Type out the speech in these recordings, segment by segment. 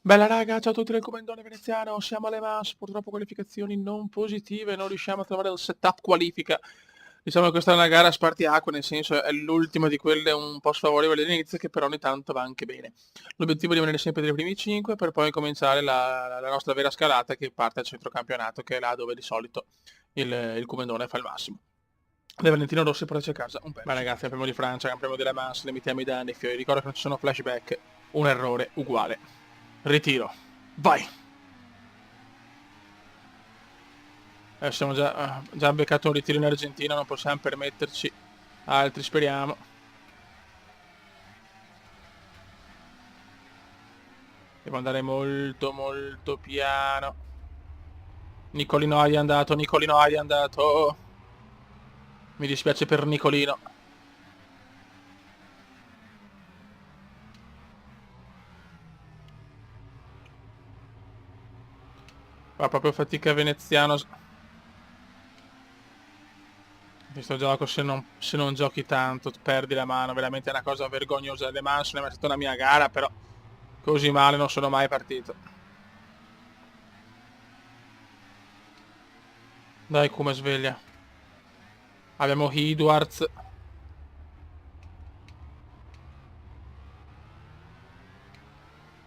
Bella raga, ciao a tutti del Comandone Veneziano, siamo alle MAS, purtroppo qualificazioni non positive, non riusciamo a trovare il setup qualifica. Diciamo che questa è una gara a spartiacque, nel senso è l'ultima di quelle un po' sfavorevoli all'inizio, che però ogni tanto va anche bene. L'obiettivo è rimanere sempre tra i primi 5 per poi cominciare la nostra vera scalata che parte al centrocampionato, che è là dove di solito il Comandone fa il massimo. De Valentino Rossi portaci a casa un pezzo. Ma ragazzi, è il primo di Francia, è il primo della MAS, limitiamo i danni, fiori, ricordo che non ci sono flashback, un errore uguale. Ritiro. Vai. Siamo già beccato un ritiro in Argentina, non possiamo permetterci altri, speriamo. Devo andare molto molto piano. Nicolino hai andato, Nicolino hai andato. Mi dispiace per Nicolino. Fa proprio fatica veneziano. Questo gioco se non giochi tanto perdi la mano, veramente è una cosa vergognosa. Le mani sono mai stata una mia gara, però così male non sono mai partito. Dai, come sveglia. Abbiamo Edwards.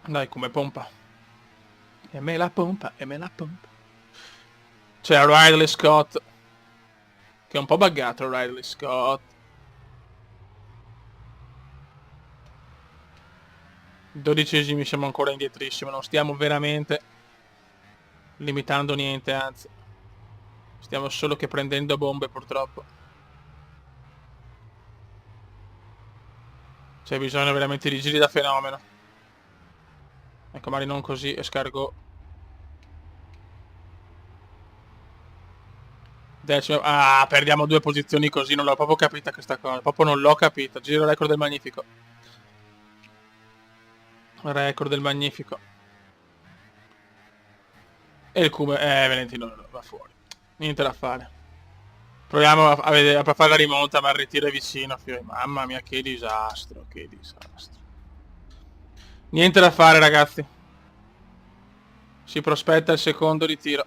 Dai, come pompa. E me la pompa, e me la pompa. C'è Riley Scott. Che è un po' buggato Riley Scott. 12esimi, siamo ancora indietrissimo. Non stiamo veramente limitando niente, anzi. Stiamo solo che prendendo bombe, purtroppo. C'è bisogno veramente di giri da fenomeno. Ecco, magari non così, escargot. Decimo. Ah, perdiamo 2 posizioni così, non l'ho proprio capita questa cosa. Proprio non l'ho capita. Giro record del Magnifico. Record del Magnifico. E il Cume... Valentino va fuori. Niente da fare. Proviamo a fare la rimonta, ma il ritiro è vicino. Mamma mia, che disastro, che disastro. Niente da fare, ragazzi. Si prospetta il secondo ritiro.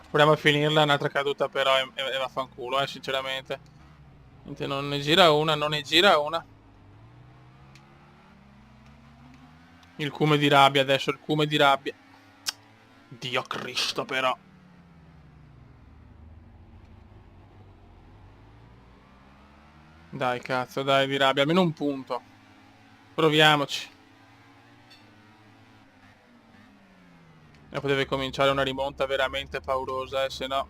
Proviamo a finirla, un'altra caduta però e vaffanculo, sinceramente. Niente, non ne gira una, non ne gira una. Il cume di rabbia adesso, il cume di rabbia. Dio Cristo però. Dai cazzo, dai di rabbia, almeno un punto. Proviamoci. E poi deve cominciare una rimonta veramente paurosa, se no...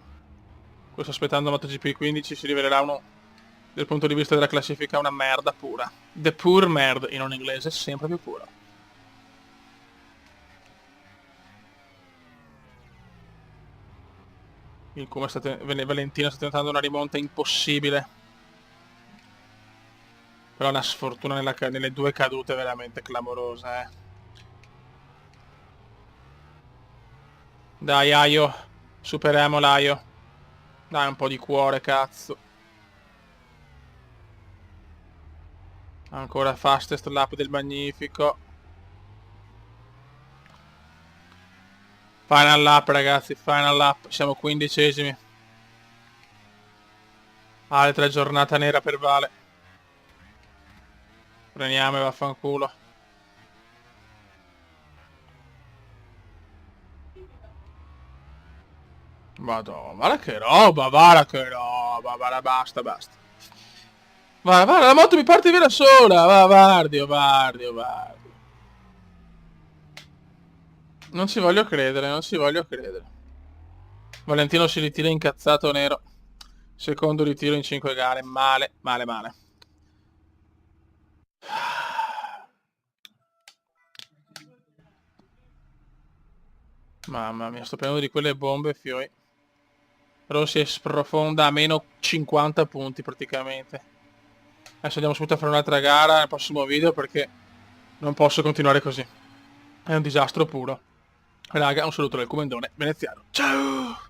Questo aspettando MotoGP 15 si rivelerà uno, dal punto di vista della classifica, una merda pura. The poor merd, in un inglese sempre più puro. Il come Valentino sta tentando una rimonta impossibile. Però una sfortuna nelle 2 cadute veramente clamorosa, Dai, Aio. Superiamo l'Aio. Dai, un po' di cuore, cazzo. Ancora fastest lap del Magnifico. Final lap, ragazzi, final lap. Siamo 15esimi. Altra giornata nera per Vale. Prendiamo e vaffanculo. Madonna, guarda che roba, basta, basta. Guarda, la moto mi parte via da sola, va, Vardio. Non ci voglio credere, non ci voglio credere. Valentino si ritira incazzato nero. Secondo ritiro in 5 gare, male. Mamma mia, sto prendendo di quelle bombe, fioi. Rossi sprofonda a meno 50 punti praticamente. Adesso andiamo subito a fare un'altra gara nel prossimo video perché non posso continuare così. È un disastro puro. Raga, un saluto dal Comandone Veneziano. Ciao!